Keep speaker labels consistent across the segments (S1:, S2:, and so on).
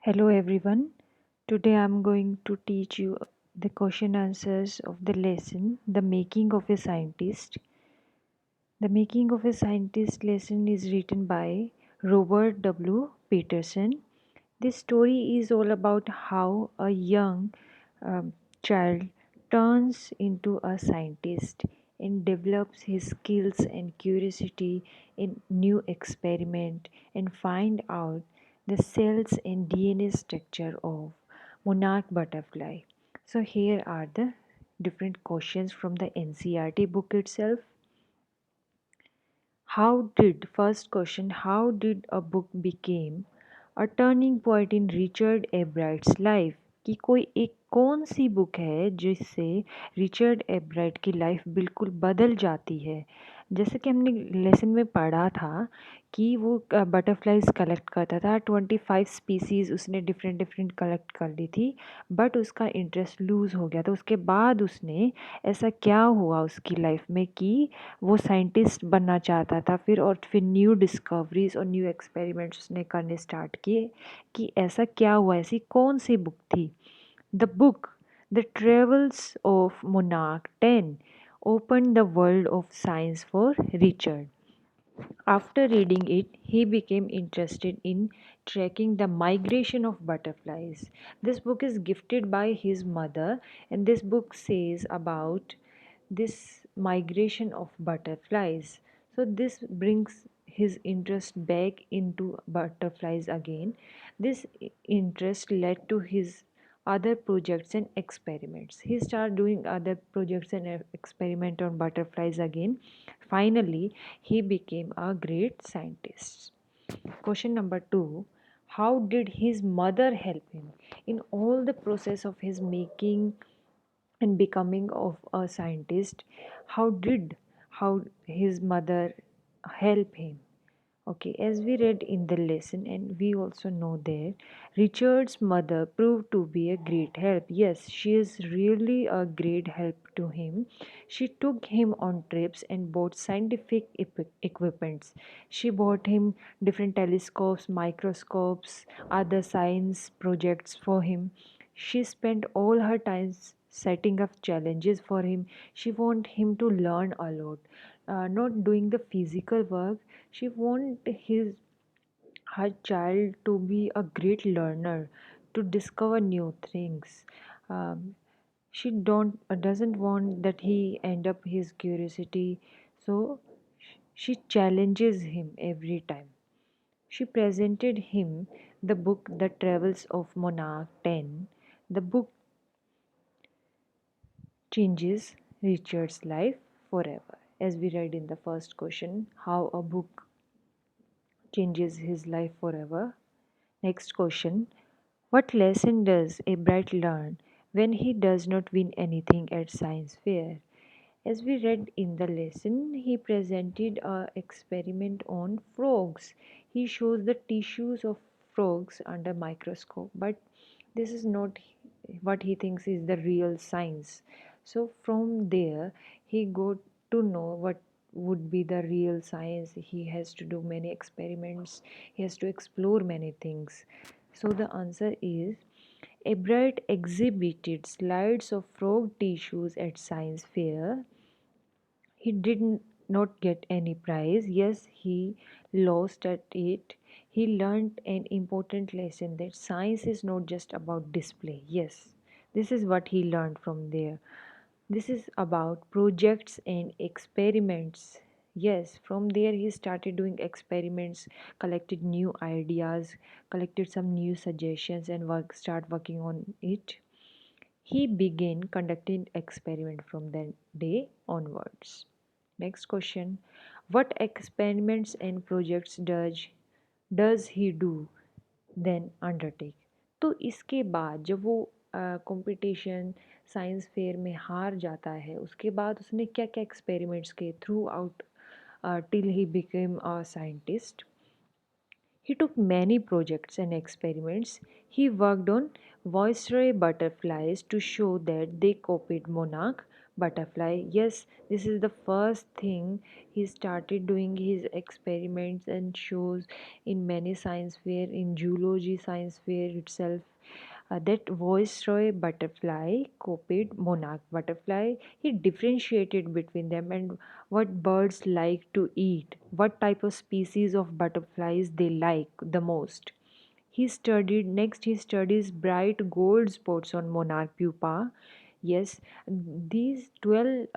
S1: Hello everyone. Today I'm going to teach you the question answers of the lesson The Making of a Scientist. The Making of a Scientist lesson is written by Robert W. Peterson. This story is all about how a young child turns into a scientist and develops his skills and curiosity in new experiment and find out the cells and DNA structure of monarch butterfly. So here are the different questions from the NCRT book itself. First question, how did a book became a turning point in Richard Ebright's life कि कोई एक कौन सी book है जिससे Richard एब्राइट की life बिल्कुल बदल जाती है। जैसे कि हमने लेसन में पढ़ा था कि वो बटरफ्लाइज कलेक्ट करता था 25 स्पीसीज़ उसने डिफरेंट डिफरेंट कलेक्ट कर ली थी, बट उसका इंटरेस्ट लूज़ हो गया। तो उसके बाद उसने ऐसा क्या हुआ उसकी लाइफ में कि वो साइंटिस्ट बनना चाहता था फिर न्यू डिस्कवरीज और न्यू एक्सपेरिमेंट्स उसने करने स्टार्ट किए कि ऐसा क्या हुआ, ऐसी कौन सी बुक थी। The book the travels of monarch 10 opened the world of science for Richard. After reading it, he became interested in tracking the migration of butterflies. This book is gifted by his mother, and this book says about this migration of butterflies. So, this brings his interest back into butterflies again. This interest led to his other projects and experiments. He started doing other projects and experiment on butterflies again. Finally, he became a great scientist. Question number 2, how did his mother help him in all the process of his making and becoming of a scientist? How his mother help him? Okay, as we read in the lesson, and we also know that Richard's mother proved to be a great help. Yes, she is really a great help to him. She took him on trips and bought scientific equipments. She bought him different telescopes, microscopes, other science projects for him. She spent all her time setting up challenges for him. She want him to learn a lot, not doing the physical work. She want her child to be a great learner, to discover new things. She don't doesn't want that he end up his curiosity, so she challenges him every time. She presented him the book The Travels of Monarch 10. The book changes Richard's life forever. As we read in the first question, how a book changes his life forever. Next question, what lesson does a bright learn when he does not win anything at science fair? As we read in the lesson, he presented a experiment on frogs. He shows the tissues of frogs under microscope, but this is not what he thinks is the real science. So from there, he got to know what would be the real science. He has to do many experiments. He has to explore many things. So the answer is Ebright exhibited slides of frog tissues at science fair. He did not get any prize. Yes, he lost at it. He learned an important lesson that science is not just about display. Yes, this is what he learned from there. This is about projects and experiments. Yes, from there he started doing experiments, collected new ideas, collected some new suggestions, and start working on it. He began conducting experiment from that day onwards. Next question, what experiments and projects does he do then undertake? तो इसके बाद जब वो competition science fair में हार जाता है, उसके बाद उसने क्या क्या एक्सपेरिमेंट्स किए through out till he became a scientist. He took many projects and experiments. He worked on Viceroy butterflies to show that they copied monarch butterfly. Yes, this is the first thing he started doing his experiments and shows in many science fair, in zoology science fair itself. That Viceroy butterfly copied monarch butterfly. He differentiated between them and what birds like to eat, what type of species of butterflies they like the most. He studies bright gold spots on monarch pupa. Yes, these 12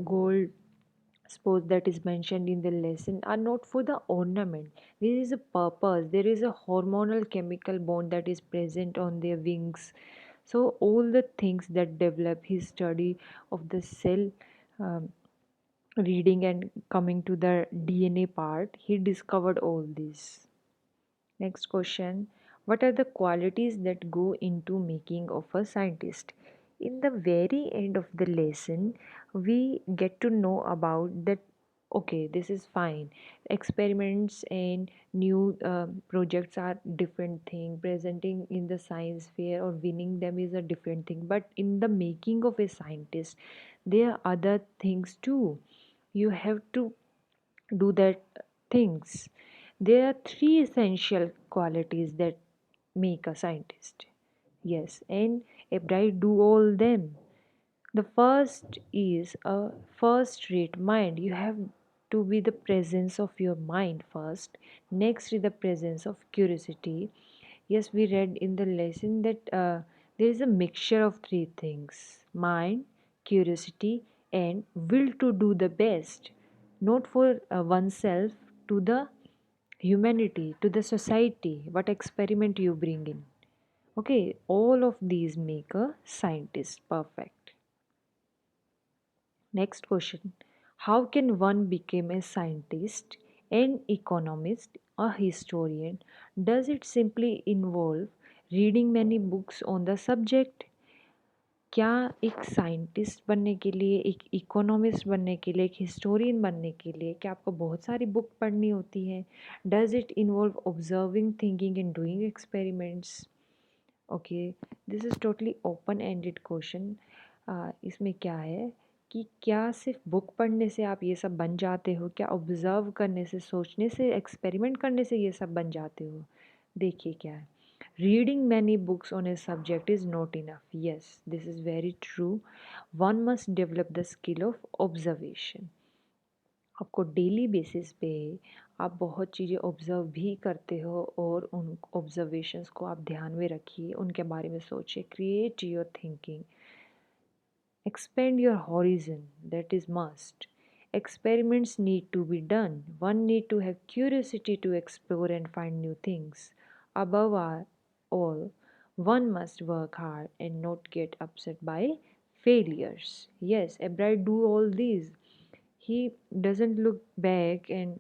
S1: gold spots that is mentioned in the lesson are not for the ornament. There is a purpose. There is a hormonal chemical bond that is present on their wings. So all the things that develop his study of the cell, um, reading and coming to the DNA part, he discovered all this. Next question. What are the qualities that go into making of a scientist? In the very end of the lesson, we get to know about that. Okay, this is fine. Experiments and new projects are different thing. Presenting in the science fair or winning them is a different thing. But in the making of a scientist, there are other things too. You have to do that things. There are three essential qualities that make a scientist. Yes, and a bride do all them. The first is a first rate mind. You have to be the presence of your mind first. Next is the presence of curiosity. Yes, we read in the lesson that there is a mixture of three things: mind, curiosity, and will to do the best, not for oneself, to the humanity, to the society, what experiment you bring in. Okay, all of these make a scientist perfect. Next question. How can one become a scientist, an economist, a historian? Does it simply involve reading many books on the subject? क्या एक scientist बनने के लिए, एक economist बनने के लिए, एक हिस्टोरियन बनने के लिए क्या आपको बहुत सारी बुक पढ़नी होती है? Does it involve observing, thinking and doing experiments? Okay, this is totally open ended question. इसमें क्या है कि क्या सिर्फ बुक पढ़ने से आप ये सब बन जाते हो? क्या ऑब्ज़र्व करने से, सोचने से, एक्सपेरिमेंट करने से ये सब बन जाते हो? देखिए क्या है। Reading many books on a subject is not enough. Yes, this is very true. One must develop the skill of observation. आपको डेली बेसिस पे आप बहुत चीज़ें ऑब्ज़र्व भी करते हो और उन ऑब्जर्वेशंस को आप ध्यान में रखिए, उनके बारे में सोचिए, create your thinking, expand your horizon, that is must. Experiments need to be done. One need to have curiosity to explore and find new things. Above all, one must work hard and not get upset by failures. Yes, Ebrard do all these. He doesn't look back and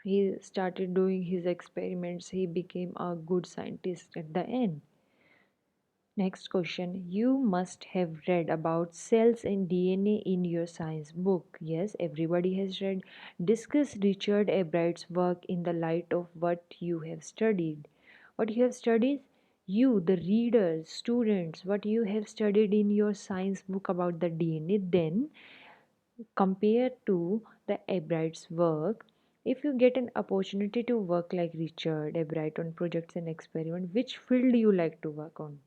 S1: he started doing his experiments. He became a good scientist at the end. Next question. You must have read about cells and DNA in your science book. Yes, everybody has read. Discuss Richard Ebright's work in the light of what you have studied. What you have studied? You, the readers, students, what you have studied in your science book about the DNA, then compare to the Ebright's work. If you get an opportunity to work like Richard Ebright on projects and experiments, which field do you like to work on?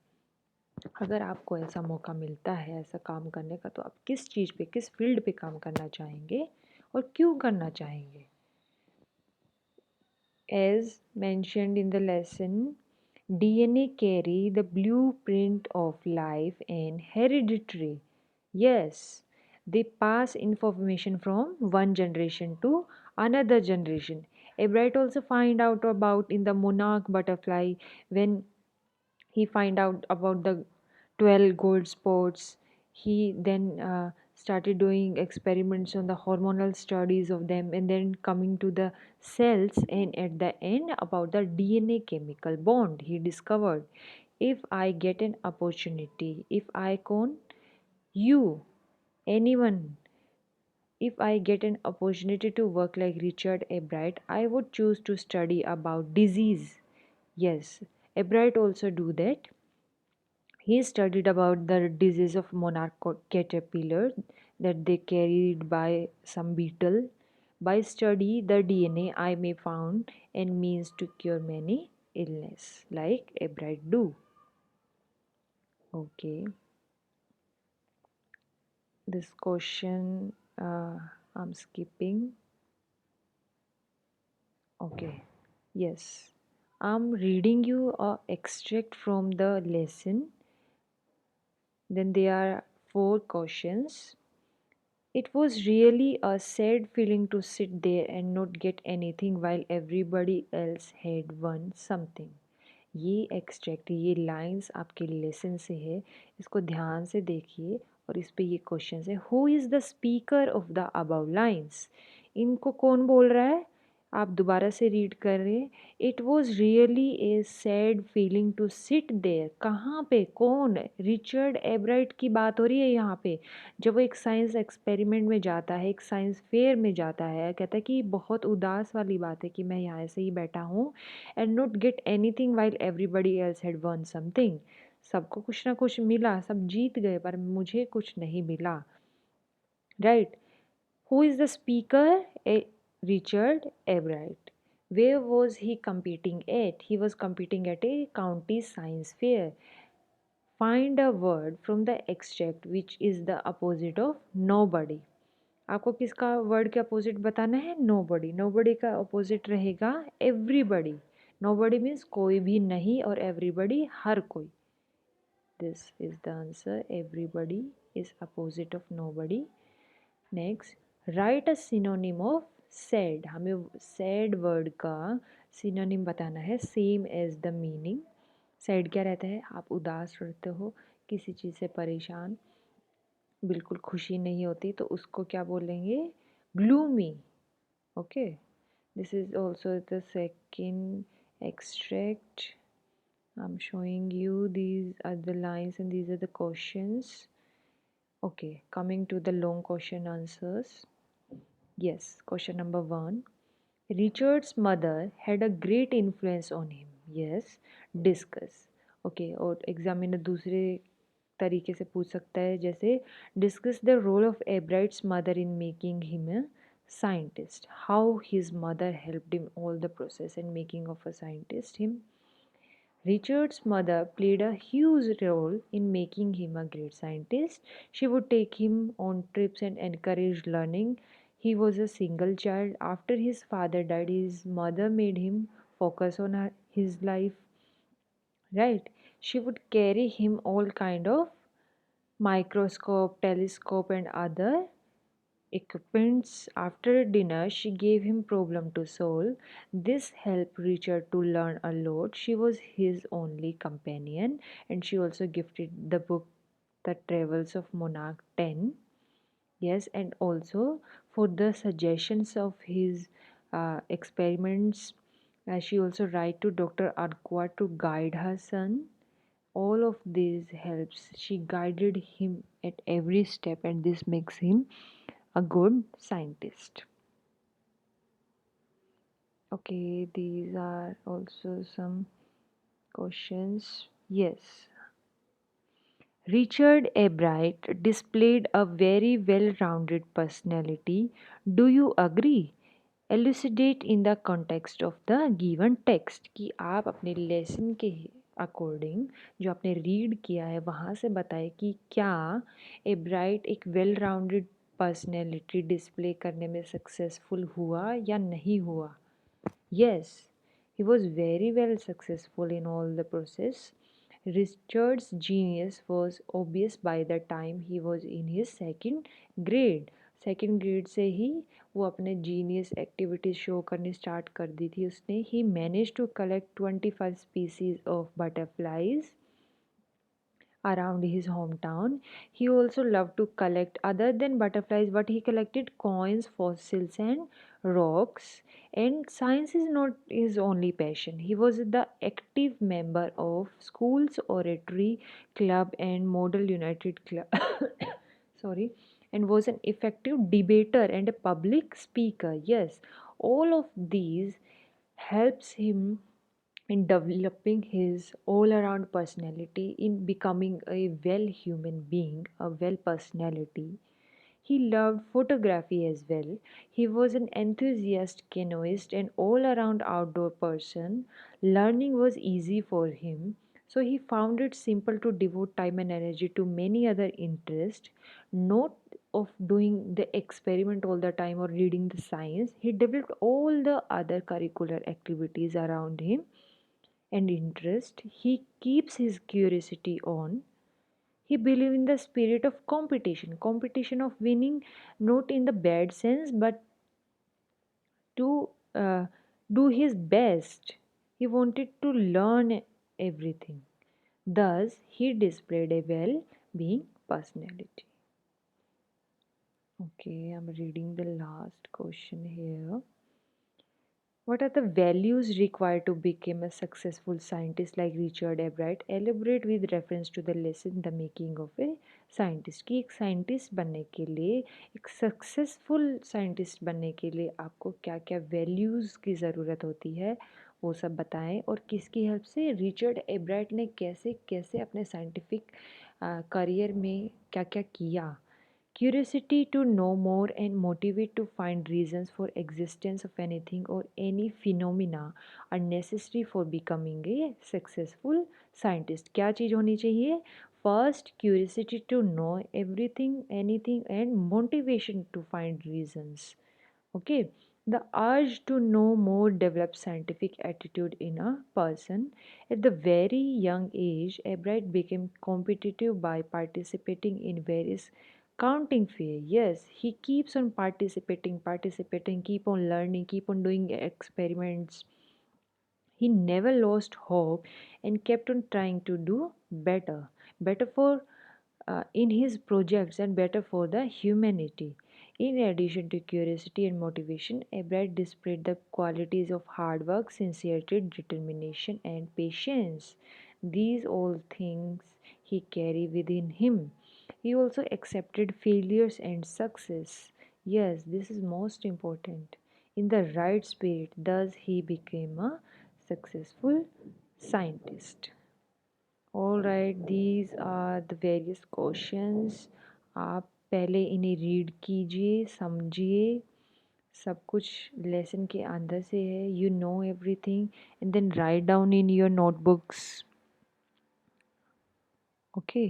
S1: अगर आपको ऐसा मौका मिलता है ऐसा काम करने का, तो आप किस चीज़ पे, किस फील्ड पे काम करना चाहेंगे और क्यों करना चाहेंगे? As mentioned in the lesson, DNA carry the blueprint of life and hereditary. Yes, they pass information from one generation to another generation. Ebright also find out about in the monarch butterfly when he find out about the 12 gold spots. He then started doing experiments on the hormonal studies of them, and then coming to the cells, and at the end about the DNA chemical bond he discovered. If I get an opportunity, if I can, you, anyone, if I get an opportunity to work like Richard Ebright, I would choose to study about disease. Yes, Ebright also do that. He studied about the disease of monarch caterpillar. that they carried by some beetle. By study the DNA I may found and means to cure many illness like a bright do. Okay, this question I'm skipping. Okay, yes, I'm reading you a extract from the lesson. Then there are four questions. It was really a sad feeling to sit there and not get anything while everybody else had won something. ये extract ये lines आपके lesson से है, इसको ध्यान से देखिए और इस पे ये क्वेश्चन है, who is the speaker of the above lines. इनको कौन बोल रहा है, आप दोबारा से रीड कर रहे हैं। It was really a sad feeling to sit there, कहाँ पे, कौन, रिचर्ड एब्राइट की बात हो रही है यहाँ पे। जब वो एक साइंस एक्सपेरिमेंट में जाता है, एक साइंस फेयर में जाता है, कहता है कि बहुत उदास वाली बात है कि मैं यहाँ ऐसे ही बैठा हूँ and not get anything while everybody else had one something. सबको कुछ ना कुछ मिला, सब जीत गए पर मुझे कुछ नहीं मिला, right. Who is the speaker? Richard Everett. Where was he competing at? He was competing at a county science fair. Find a word from the extract which is the opposite of nobody. आपको किसका word के opposite बताना है, nobody. Nobody का opposite रहेगा everybody. Nobody means कोई भी नहीं और everybody हर कोई. This is the answer. Everybody is opposite of nobody. Next, write a synonym of sad. हमें सैड वर्ड का सिनोनिम बताना है same as the meaning. Sad क्या रहता है, आप उदास रहते हो, किसी चीज़ से परेशान, बिल्कुल खुशी नहीं होती, तो उसको क्या बोलेंगे, gloomy. Okay, this is also the second extract. I am showing you these are the lines and these are the questions. Okay, coming to the long question answers. Yes, question number 1. Richard's mother had a great influence on him. Yes, discuss. Okay, और examiner दूसरे तरीके से पूछ सकता है, जैसे discuss the role of Ebright's mother in making him a scientist. How his mother helped him all the process and making of a scientist him. Richard's mother played a huge role in making him a great scientist. She would take him on trips and encourage learning. He was a single child. After his father died, his mother made him focus on his life. Right? She would carry him all kind of microscope, telescope, and other equipments. After dinner, she gave him problem to solve. This helped Richard to learn a lot. She was his only companion, and she also gifted the book The Travels of Monarch 10. Yes, and also for the suggestions of his experiments, she also write to Dr. Arqua to guide her son. All of these helps. She guided him at every step, and this makes him a good scientist. Okay, these are also some questions. Yes. Richard Ebright displayed a very well rounded personality. Do you agree? Elucidate in the context of the given text, कि आप अपने lesson के according जो आपने read किया है वहाँ से बताएं कि क्या एब्राइट एक वेल राउंडेड पर्सनैलिटी डिस्प्ले करने में सक्सेसफुल हुआ या नहीं हुआ. Yes, he was very well successful in all the process. Richard's genius was obvious by the time he was in his second grade. Second grade से ही वो अपने जीनियस एक्टिविटीज़ शो करनी स्टार्ट कर दी थी उसने. ही manage to collect 25 species of butterflies around his hometown. He also loved to collect other than butterflies, but he collected coins, fossils, and rocks. And science is not his only passion. He was the active member of school's oratory club and Model United Club. Sorry, and was an effective debater and a public speaker. Yes, all of these helps him in developing his all around personality, in becoming a well human being, a well personality. He loved photography as well. He was an enthusiast canoeist and all around outdoor person. Learning was easy for him, so he found it simple to devote time and energy to many other interests, not of doing the experiment all the time or reading the science. He developed all the other curricular activities around him and interest. He keeps his curiosity on. He believed in the spirit of competition of winning, not in the bad sense, but to do his best. He wanted to learn everything. Thus, he displayed a well being personality. Okay, I'm reading the last question here. What are the values required to become a successful scientist like Richard Ebright? Elaborate with reference to the lesson The Making of a Scientist. कि एक scientist बनने के लिए, एक successful scientist बनने के लिए आपको क्या क्या वैल्यूज़ की ज़रूरत होती है वो सब बताएं, और किसकी हेल्प से, रिचर्ड एब्राइट ने कैसे कैसे अपने साइंटिफिक करियर में क्या क्या किया. Curiosity to know more and motivate to find reasons for existence of anything or any phenomena are necessary for becoming a successful scientist. क्या चीज़ होनी चाहिए? First, curiosity to know everything, anything, and motivation to find reasons. Okay, the urge to know more develops scientific attitude in a person. At the very young age, Ebright became competitive by participating in various counting fair. Yes, he keeps on participating, keep on learning, keep on doing experiments. He never lost hope and kept on trying to do better for in his projects and better for the humanity. In addition to curiosity and motivation, Ebright displayed the qualities of hard work, sincerity, determination, and patience. These all things he carried within him. He also accepted failures and success. Yes, this is most important. In the right spirit, thus he became a successful scientist. All right, these are the various questions. आप पहले इन्हें read कीजिए, समझिए. सब कुछ lesson के अंदर से है. You know everything, and then write down in your notebooks. Okay.